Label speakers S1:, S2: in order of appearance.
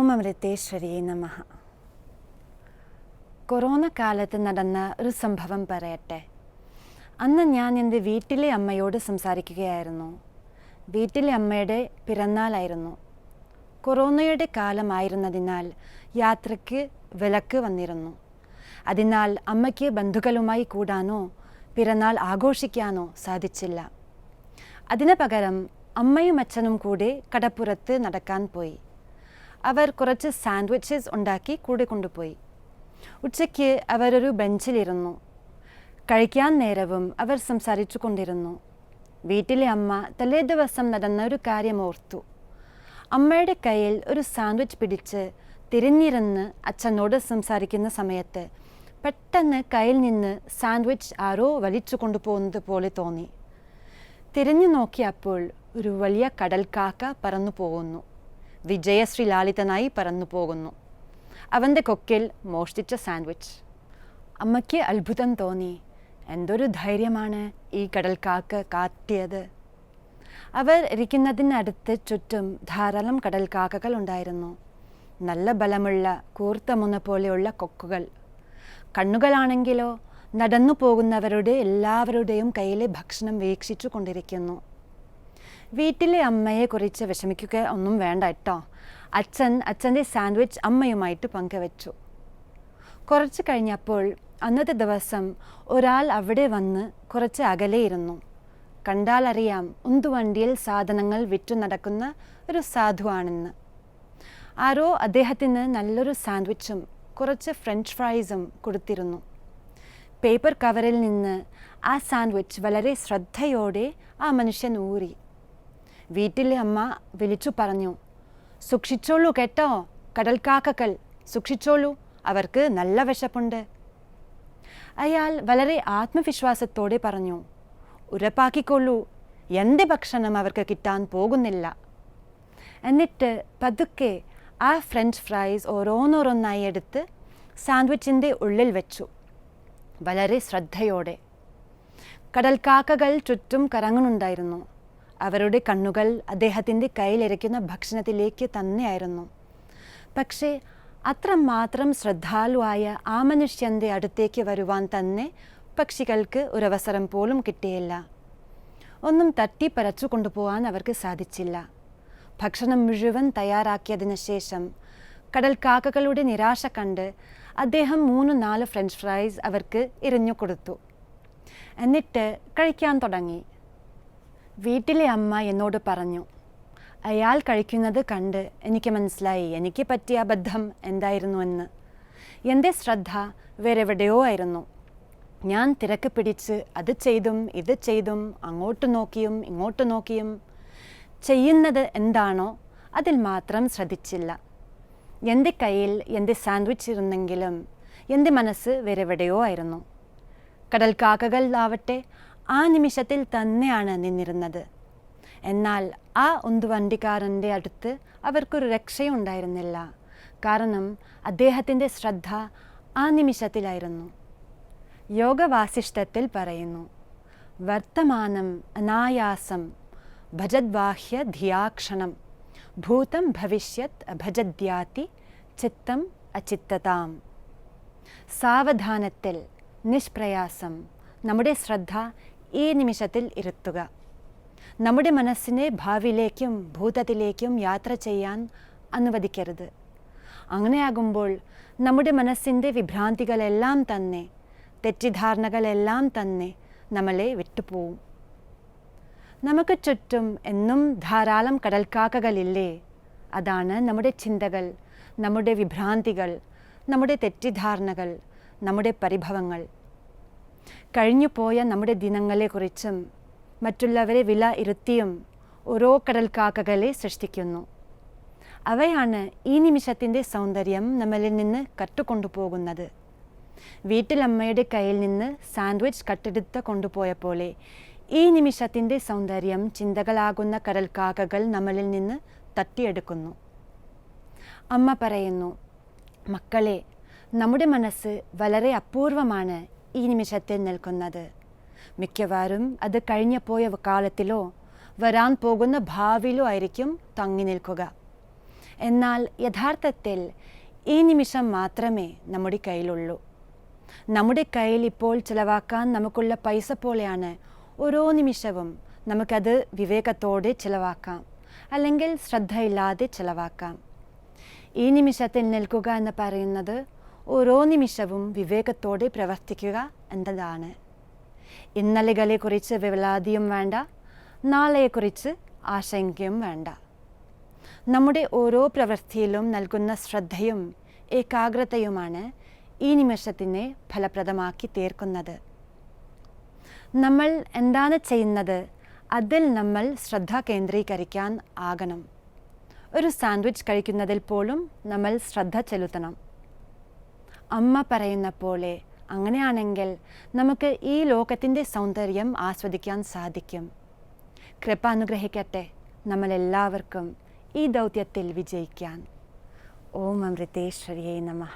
S1: ഓമമൃതേശ്വരിയെ നമഃ. കൊറോണ കാലത്ത് നടന്ന ഒരു സംഭവം പറയട്ടെ. അന്ന് ഞാൻ എൻ്റെ വീട്ടിലെ അമ്മയോട് സംസാരിക്കുകയായിരുന്നു. വീട്ടിലെ അമ്മയുടെ പിറന്നാളായിരുന്നു. കൊറോണയുടെ കാലമായിരുന്നതിനാൽ യാത്രയ്ക്ക് വിലക്ക് വന്നിരുന്നു. അതിനാൽ അമ്മയ്ക്ക് ബന്ധുക്കളുമായി കൂടാനോ പിറന്നാൾ ആഘോഷിക്കാനോ സാധിച്ചില്ല. അതിനു പകരം അമ്മയും അച്ഛനും കൂടെ കടപ്പുറത്ത് നടക്കാൻ പോയി. അവർ കുറച്ച് സാൻഡ്വിച്ചസ് ഉണ്ടാക്കി കൂടെ കൊണ്ടുപോയി. ഉച്ചയ്ക്ക് അവരൊരു ബെഞ്ചിലിരുന്നു. കഴിക്കാൻ നേരവും അവർ സംസാരിച്ചു കൊണ്ടിരുന്നു. വീട്ടിലെ അമ്മ തലേ ദിവസം നടന്ന ഒരു കാര്യം ഓർത്തു. അമ്മയുടെ കയ്യിൽ ഒരു സാൻഡ്വിച്ച് പിടിച്ച് തിരിഞ്ഞിരുന്ന് അച്ഛനോട് സംസാരിക്കുന്ന സമയത്ത് പെട്ടെന്ന് കയ്യിൽ നിന്ന് സാൻഡ്വിച്ച് ആരോ വലിച്ചു കൊണ്ടുപോകുന്നത് പോലെ തോന്നി. തിരിഞ്ഞു നോക്കിയപ്പോൾ ഒരു വലിയ കടൽക്കാക്ക പറന്നു പോകുന്നു. വിജയശ്രീലാളിതനായി പറന്നു പോകുന്നു. അവൻ്റെ കൊക്കിൽ മോഷ്ടിച്ച സാൻഡ്വിച്ച്. അമ്മയ്ക്ക് അത്ഭുതം തോന്നി. എന്തൊരു ധൈര്യമാണ് ഈ കടൽക്കാക്ക കാട്ടിയത്. അവർ ഇരിക്കുന്നതിനടുത്ത് ചുറ്റും ധാരാളം കടൽക്കാക്കകൾ ഉണ്ടായിരുന്നു. നല്ല ബലമുള്ള കൂർത്ത മുന പോലെയുള്ള കൊക്കുകൾ. കണ്ണുകളാണെങ്കിലോ നടന്നു പോകുന്നവരുടെ എല്ലാവരുടെയും കയ്യിലെ ഭക്ഷണം വീക്ഷിച്ചു കൊണ്ടിരിക്കുന്നു. വീട്ടിലെ അമ്മയെക്കുറിച്ച് വിഷമിക്കുക ഒന്നും വേണ്ട കേട്ടോ. അച്ഛൻ്റെ സാൻഡ്വിച്ച് അമ്മയുമായിട്ട് പങ്കുവച്ചു. കുറച്ച് കഴിഞ്ഞപ്പോൾ അന്നത്തെ ദിവസം ഒരാൾ അവിടെ വന്ന് കുറച്ച് അകലെയിരുന്നു. കണ്ടാൽ അറിയാം ഉന്തുവണ്ടിയിൽ സാധനങ്ങൾ വിറ്റു നടക്കുന്ന ഒരു സാധുവാണെന്ന്. ആരോ അദ്ദേഹത്തിന് നല്ലൊരു സാൻഡ്വിച്ചും കുറച്ച് ഫ്രഞ്ച് ഫ്രൈസും കൊടുത്തിരുന്നു. പേപ്പർ കവറിൽ നിന്ന് ആ സാൻഡ്വിച്ച് വളരെ ശ്രദ്ധയോടെ ആ മനുഷ്യൻ ഊരി. വീട്ടിലെ അമ്മ വിളിച്ചു പറഞ്ഞു, സൂക്ഷിച്ചോളൂ കേട്ടോ കടൽക്കാക്കകൾ, സൂക്ഷിച്ചോളൂ, അവർക്ക് നല്ല വിശപ്പുണ്ട്. അയാൾ വളരെ ആത്മവിശ്വാസത്തോടെ പറഞ്ഞു, ഉറപ്പാക്കിക്കൊള്ളൂ, എൻ്റെ ഭക്ഷണം അവർക്ക് കിട്ടാൻ പോകുന്നില്ല. എന്നിട്ട് പതുക്കെ ആ ഫ്രഞ്ച് ഫ്രൈസ് ഓരോന്നോരോന്നായി എടുത്ത് സാൻഡ്വിച്ചിൻ്റെ ഉള്ളിൽ വെച്ചു. വളരെ ശ്രദ്ധയോടെ. കടൽക്കാക്കകൾ ചുറ്റും കറങ്ങുന്നുണ്ടായിരുന്നു. അവരുടെ കണ്ണുകൾ അദ്ദേഹത്തിൻ്റെ കയ്യിലിരിക്കുന്ന ഭക്ഷണത്തിലേക്ക് തന്നെയായിരുന്നു. പക്ഷേ അത്രമാത്രം ശ്രദ്ധാലുവായ ആ മനുഷ്യൻ്റെ അടുത്തേക്ക് വരുവാൻ തന്നെ പക്ഷികൾക്ക് ഒരവസരം പോലും കിട്ടിയില്ല. ഒന്നും തട്ടിപ്പറച്ചു കൊണ്ടുപോകാൻ അവർക്ക് സാധിച്ചില്ല. ഭക്ഷണം മുഴുവൻ തയ്യാറാക്കിയതിനു ശേഷം കടൽക്കാക്കകളുടെ നിരാശ കണ്ട് അദ്ദേഹം 3-4 ഫ്രഞ്ച് ഫ്രൈസ് അവർക്ക് എറിഞ്ഞു കൊടുത്തു. എന്നിട്ട് കഴിക്കാൻ തുടങ്ങി. വീട്ടിലെ അമ്മ എന്നോട് പറഞ്ഞു, അയാൾ കഴിക്കുന്നത് കണ്ട് എനിക്ക് മനസ്സിലായി എനിക്ക് പറ്റിയ അബദ്ധം എന്തായിരുന്നുവെന്ന്. എൻ്റെ ശ്രദ്ധ വേറെവിടെയോ ആയിരുന്നു. ഞാൻ തിരക്ക് പിടിച്ച് അത് ചെയ്തും ഇത് ചെയ്തും അങ്ങോട്ട് നോക്കിയും ഇങ്ങോട്ട് നോക്കിയും ചെയ്യുന്നത് എന്താണോ അതിൽ മാത്രം ശ്രദ്ധിച്ചില്ല. എൻ്റെ കയ്യിൽ എൻ്റെ സാൻഡ്വിച്ച് ഇരുന്നെങ്കിലും എൻ്റെ മനസ്സ് വേറെവിടെയോ ആയിരുന്നു. കടൽക്കാക്കകളാവട്ടെ ആ നിമിഷത്തിൽ തന്നെയാണ് നിന്നിരുന്നത്. എന്നാൽ ആ ഉന്തുവണ്ടിക്കാരൻ്റെ അടുത്ത് അവർക്കൊരു രക്ഷയുണ്ടായിരുന്നില്ല. കാരണം അദ്ദേഹത്തിൻ്റെ ശ്രദ്ധ ആ നിമിഷത്തിലായിരുന്നു. യോഗവാസിഷ്ഠത്തിൽ പറയുന്നു, വർത്തമാനം അനായാസം ഭജദ്വാഹ്യ ധിയാക്ഷണം ഭൂതം ഭവിഷ്യത് അഭജദ്യാതി ചിത്തം അചിത്തതാം. സാവധാനത്തിൽ നിഷ്പ്രയാസം നമ്മുടെ ശ്രദ്ധ ഈ നിമിഷത്തിൽ ഇരുത്തുക. നമ്മുടെ മനസ്സിനെ ഭാവിയിലേക്കും ഭൂതത്തിലേക്കും യാത്ര ചെയ്യാൻ അനുവദിക്കരുത്. അങ്ങനെയാകുമ്പോൾ നമ്മുടെ മനസ്സിൻ്റെ വിഭ്രാന്തികളെല്ലാം തന്നെ, തെറ്റിദ്ധാരണകളെല്ലാം തന്നെ നമ്മളെ വിട്ടുപോകും. നമുക്ക് ചുറ്റും എന്നും ധാരാളം കടൽക്കാക്കകളില്ലേ? അതാണ് നമ്മുടെ ചിന്തകൾ, നമ്മുടെ വിഭ്രാന്തികൾ, നമ്മുടെ തെറ്റിദ്ധാരണകൾ, നമ്മുടെ പരിഭവങ്ങൾ. കഴിഞ്ഞുപോയ നമ്മുടെ ദിനങ്ങളെക്കുറിച്ചും മറ്റുള്ളവരെ വില ഇരുത്തിയും ഓരോ കടൽക്കാക്കകളെ സൃഷ്ടിക്കുന്നു. അവയാണ് ഈ നിമിഷത്തിൻ്റെ സൗന്ദര്യം നമ്മളിൽ നിന്ന് കട്ടുകൊണ്ടുപോകുന്നത്. വീട്ടിലമ്മയുടെ കയ്യിൽ നിന്ന് സാൻഡ്വിച്ച് കട്ടെടുത്ത് കൊണ്ടുപോയ പോലെ ഈ നിമിഷത്തിൻ്റെ സൗന്ദര്യം ചിന്തകളാകുന്ന കടൽക്കാക്കകൾ നമ്മളിൽ നിന്ന് തട്ടിയെടുക്കുന്നു. അമ്മ പറയുന്നു, മക്കളെ, നമ്മുടെ മനസ്സ് വളരെ അപൂർവമാണ് ഈ നിമിഷത്തിൽ നിൽക്കുന്നത്. മിക്കവാറും അത് കഴിഞ്ഞു പോയ കാലത്തിലോ വരാൻ പോകുന്ന ഭാവിയിലോ ആയിരിക്കും തങ്ങി നിൽക്കുക. എന്നാൽ യഥാർത്ഥത്തിൽ ഈ നിമിഷം മാത്രമേ നമ്മുടെ കയ്യിലുള്ളൂ. നമ്മുടെ കയ്യിൽ ഇപ്പോൾ ചിലവാക്കാൻ നമുക്കുള്ള പൈസ പോലെയാണ് ഓരോ നിമിഷവും. നമുക്കത് വിവേകത്തോടെ ചിലവാക്കാം, അല്ലെങ്കിൽ ശ്രദ്ധയില്ലാതെ ചിലവാക്കാം. ഈ നിമിഷത്തിൽ നിൽക്കുക എന്ന് പറയുന്നത് ഓരോ നിമിഷവും വിവേകത്തോടെ പ്രവർത്തിക്കുക എന്നതാണ്. ഇന്നലെകളെക്കുറിച്ച് വിവലാതിയും വേണ്ട, നാളെയെക്കുറിച്ച് ആശങ്കയും വേണ്ട. നമ്മുടെ ഓരോ പ്രവൃത്തിയിലും നൽകുന്ന ശ്രദ്ധയും ഏകാഗ്രതയുമാണ് ഈ നിമിഷത്തിനെ ഫലപ്രദമാക്കി തീർക്കുന്നത്. നമ്മൾ എന്താണ് ചെയ്യുന്നത് അതിൽ നമ്മൾ ശ്രദ്ധ കേന്ദ്രീകരിക്കാൻ ആകണം. ഒരു സാൻഡ്വിച്ച് കഴിക്കുന്നതിൽ പോലും നമ്മൾ ശ്രദ്ധ ചെലുത്തണം. അമ്മ പറയുന്ന പോലെ അങ്ങനെയാണെങ്കിൽ നമുക്ക് ഈ ലോകത്തിൻ്റെ സൗന്ദര്യം ആസ്വദിക്കാൻ സാധിക്കും. കൃപ അനുഗ്രഹിക്കട്ടെ നമ്മളെല്ലാവർക്കും ഈ ദൗത്യത്തിൽ വിജയിക്കാൻ. ഓം അമൃതേശ്വരിയേ നമഃ.